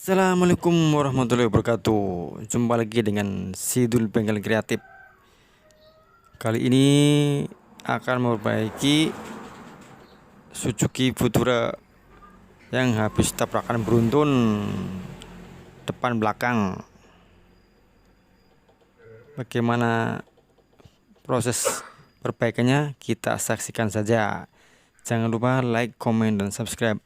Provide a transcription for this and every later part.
Assalamualaikum warahmatullahi wabarakatuh. Jumpa lagi dengan Sidul bengkel kreatif. Kali ini akan memperbaiki Suzuki Futura yang habis tabrakan beruntun depan belakang. Bagaimana proses perbaikannya, kita saksikan saja. Jangan lupa like, komen, dan subscribe.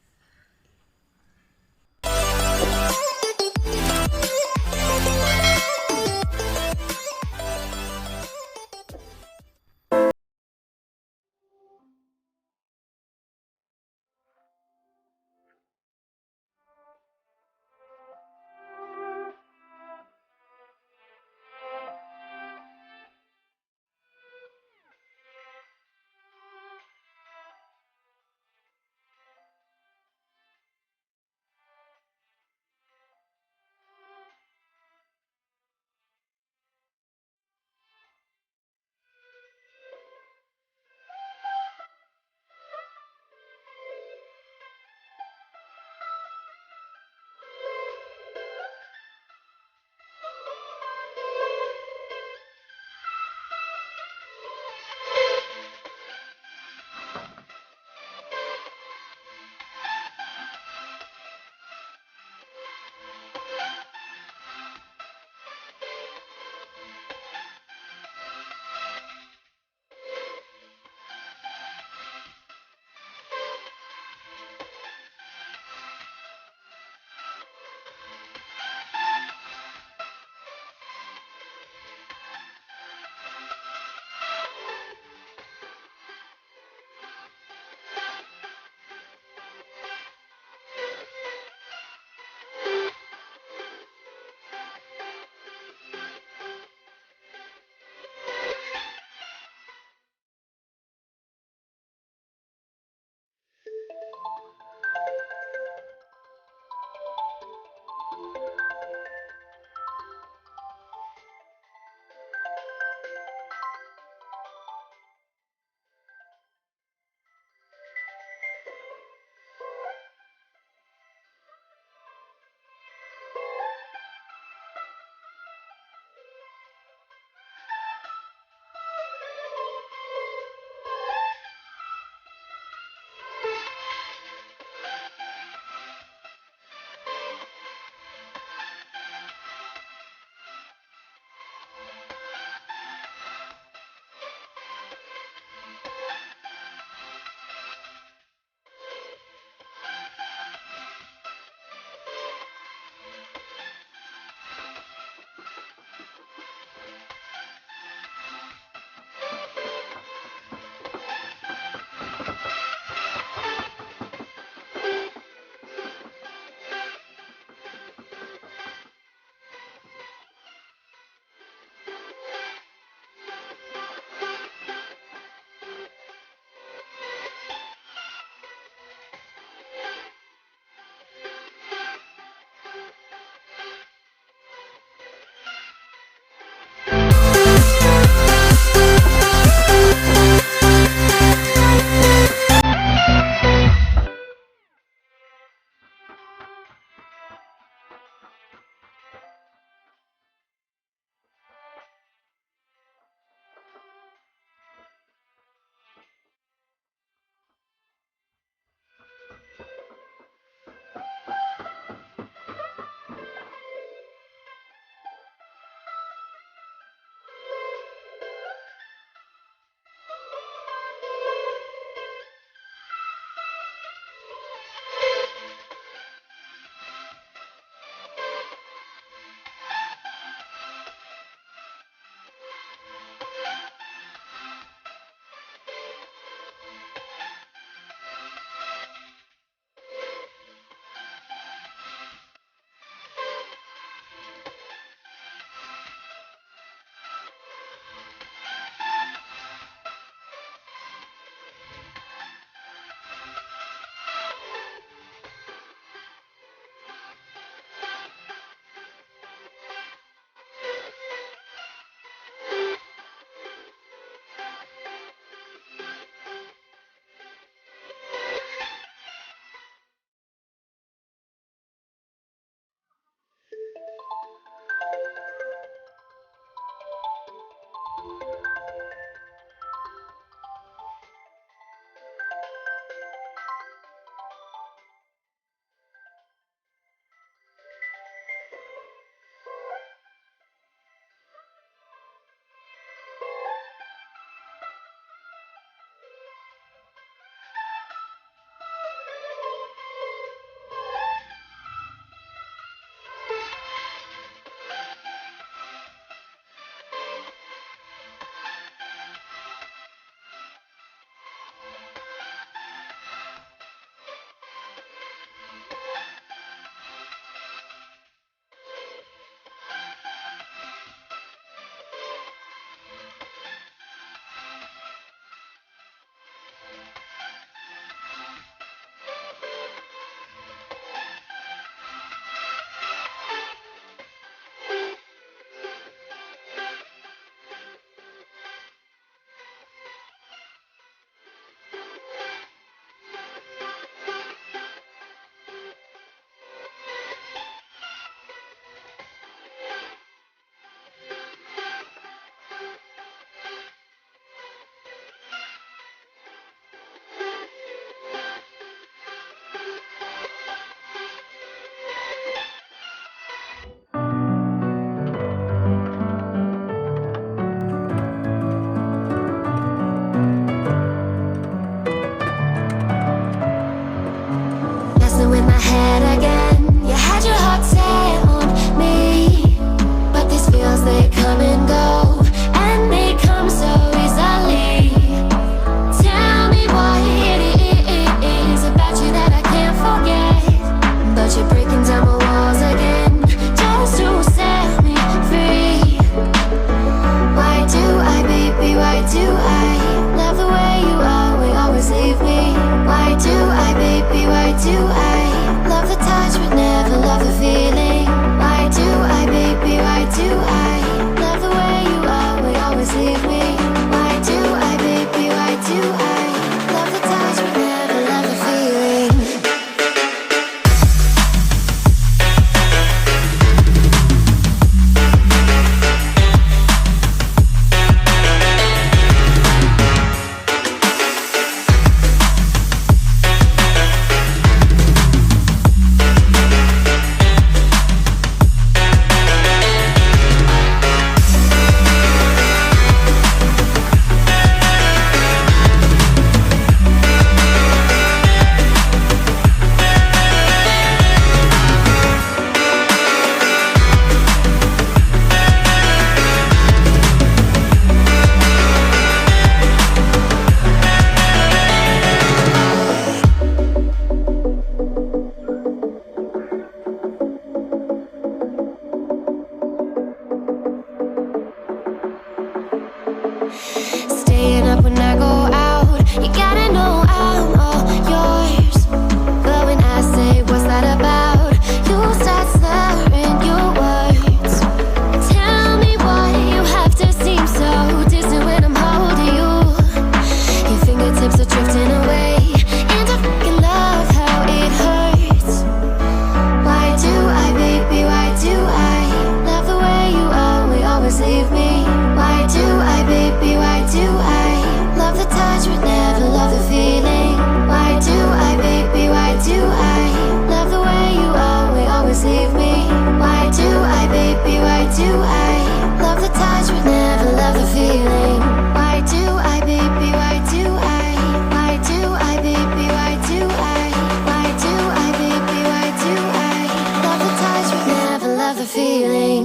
the touch but never love the feeling. Why do I, baby, why do I? Why do I, baby, why do I? Why do I, baby, why do I? Love the touch but never love the feeling.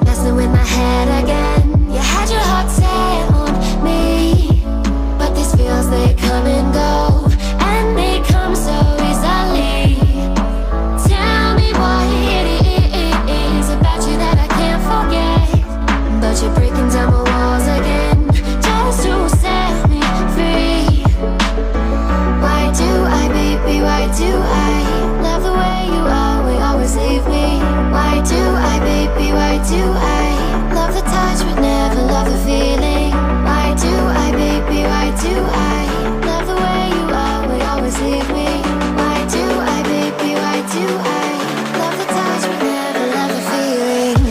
Messing with my head again. You had your heart set on me, but these feels, they come and go, and they come so easily. Tell me what it is about you that I can't forget, but you're breaking down my walls again just to set me free. Why do I, baby, why do I love the way you always leave me? Why do I, baby, why do I love the touch but never love the feeling? Why do I, baby, why do I love the way you always leave me? Why do I, baby, why do I love the touch but never love the feeling?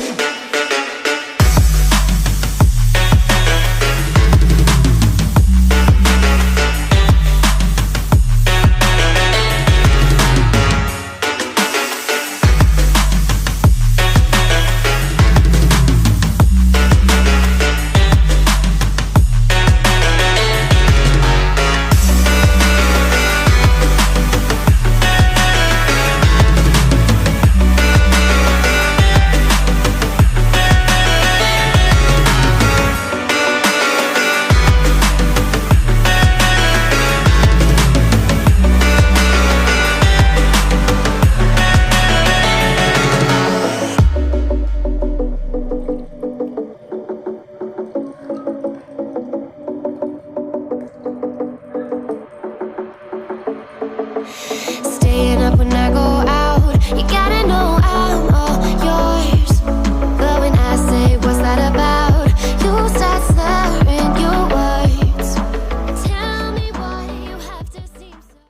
Staying up when